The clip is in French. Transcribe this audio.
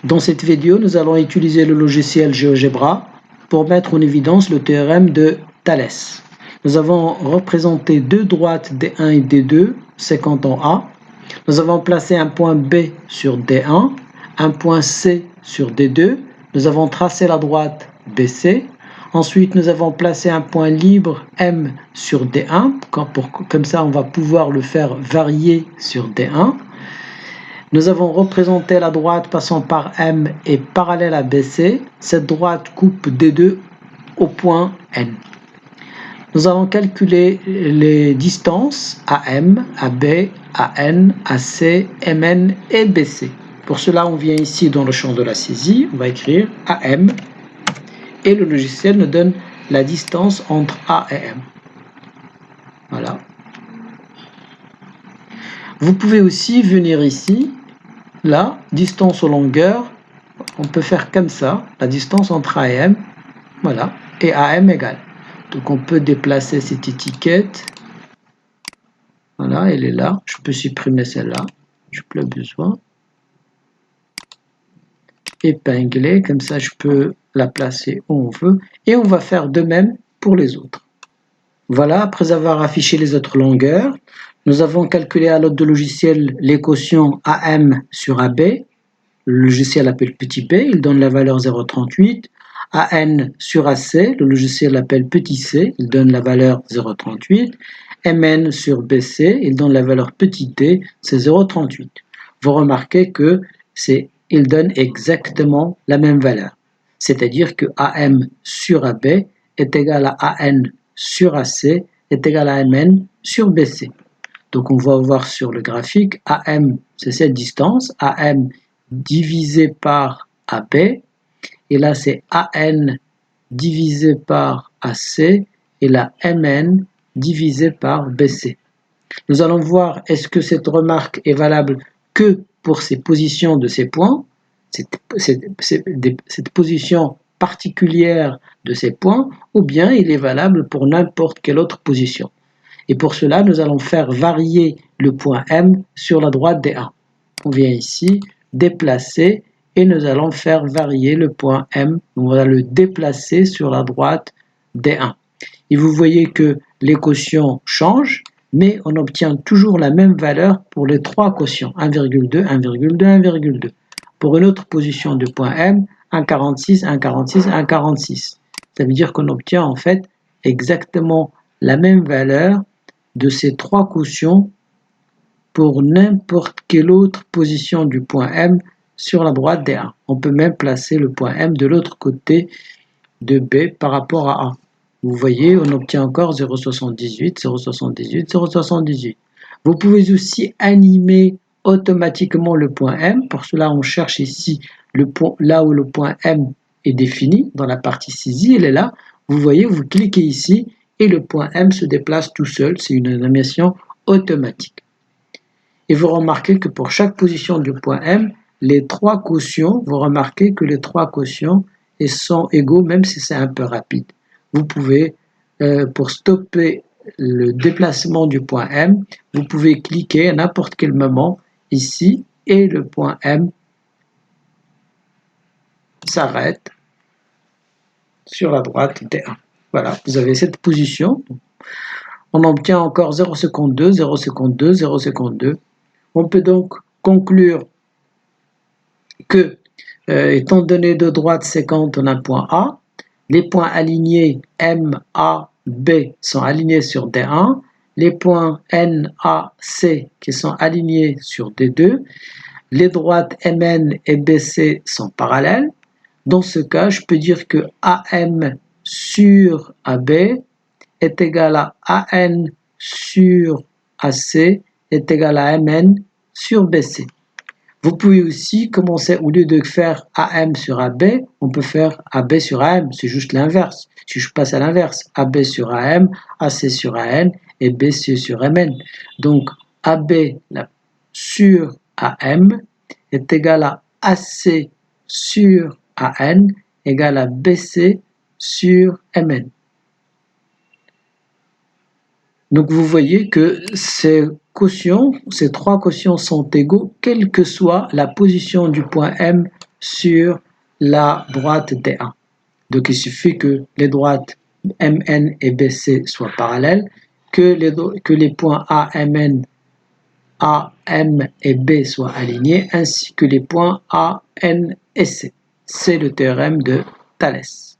Dans cette vidéo, nous allons utiliser le logiciel GeoGebra pour mettre en évidence le théorème de Thalès. Nous avons représenté deux droites D1 et D2, séquentes en A. Nous avons placé un point B sur D1, un point C sur D2. Nous avons tracé la droite BC. Ensuite, nous avons placé un point libre M sur D1. Comme ça, on va pouvoir le faire varier sur D1. Nous avons représenté la droite passant par M et parallèle à BC. Cette droite coupe D2 au point N. Nous allons calculer les distances AM, AB, AN, AC, MN et BC. Pour cela, on vient ici dans le champ de la saisie, on va écrire AM et le logiciel nous donne la distance entre A et M. Voilà. Vous pouvez aussi venir ici, là, distance aux longueurs, on peut faire comme ça, la distance entre A et M, voilà, et AM égale. Donc on peut déplacer cette étiquette, voilà, elle est là, je peux supprimer celle-là, je n'ai plus besoin. Épingler, comme ça je peux la placer où on veut, et on va faire de même pour les autres. Voilà, après avoir affiché les autres longueurs, nous avons calculé à l'aide de logiciel les quotients AM sur AB. Le logiciel appelle petit p, il donne la valeur 0,38. AN sur AC, le logiciel appelle petit c, il donne la valeur 0,38. MN sur BC, il donne la valeur petit d, c'est 0,38. Vous remarquez que il donne exactement la même valeur. C'est-à-dire que AM sur AB est égal à AN sur AC est égal à MN sur BC. Donc on va voir sur le graphique, AM c'est cette distance, AM divisé par AB, et là c'est AN divisé par AC, et là MN divisé par BC. Nous allons voir est-ce que cette remarque est valable que pour ces positions de ces points, cette position particulière de ces points, ou bien il est valable pour n'importe quelle autre position. Et pour cela, nous allons faire varier le point M sur la droite D1. On vient ici, déplacer, et nous allons faire varier le point M. On va le déplacer sur la droite D1. Et vous voyez que les quotients changent, mais on obtient toujours la même valeur pour les trois quotients, 1,2, 1,2, 1,2. Pour une autre position de point M, 1,46, 1,46, 1,46. Ça veut dire qu'on obtient en fait exactement la même valeur de ces trois quotients pour n'importe quelle autre position du point M sur la droite D1. On peut même placer le point M de l'autre côté de B par rapport à A. Vous voyez, on obtient encore 0,78, 0,78, 0,78. Vous pouvez aussi animer automatiquement le point M. Pour cela, on cherche ici le point, là où le point M est défini, dans la partie saisie, elle est là. Vous voyez, vous cliquez ici et le point M se déplace tout seul. C'est une animation automatique. Et vous remarquez que pour chaque position du point M, les trois quotients, vous remarquez que les trois quotients sont égaux, même si c'est un peu rapide. Vous pouvez, pour stopper le déplacement du point M, vous pouvez cliquer à n'importe quel moment ici et le point M s'arrête sur la droite D1. Voilà, vous avez cette position. On obtient encore 0,52, 0,52, 0,52. On peut donc conclure que, étant donné deux droites séquentes en un point A, les points alignés M, A, B sont alignés sur D1, les points N, A, C qui sont alignés sur D2, les droites MN et BC sont parallèles. Dans ce cas, je peux dire que AM sur AB est égal à AN sur AC est égal à MN sur BC. Vous pouvez aussi commencer, au lieu de faire AM sur AB, on peut faire AB sur AM, c'est juste l'inverse. Si je passe à l'inverse, AB sur AM, AC sur AN et BC sur MN. Donc AB sur AM est égal à AC sur AN égal à BC sur MN. Donc vous voyez que ces trois quotients sont égaux, quelle que soit la position du point M sur la droite D1. Donc il suffit que les droites MN et BC soient parallèles, que les points AM et B soient alignés, ainsi que les points A, N et C. C'est le théorème de Thalès.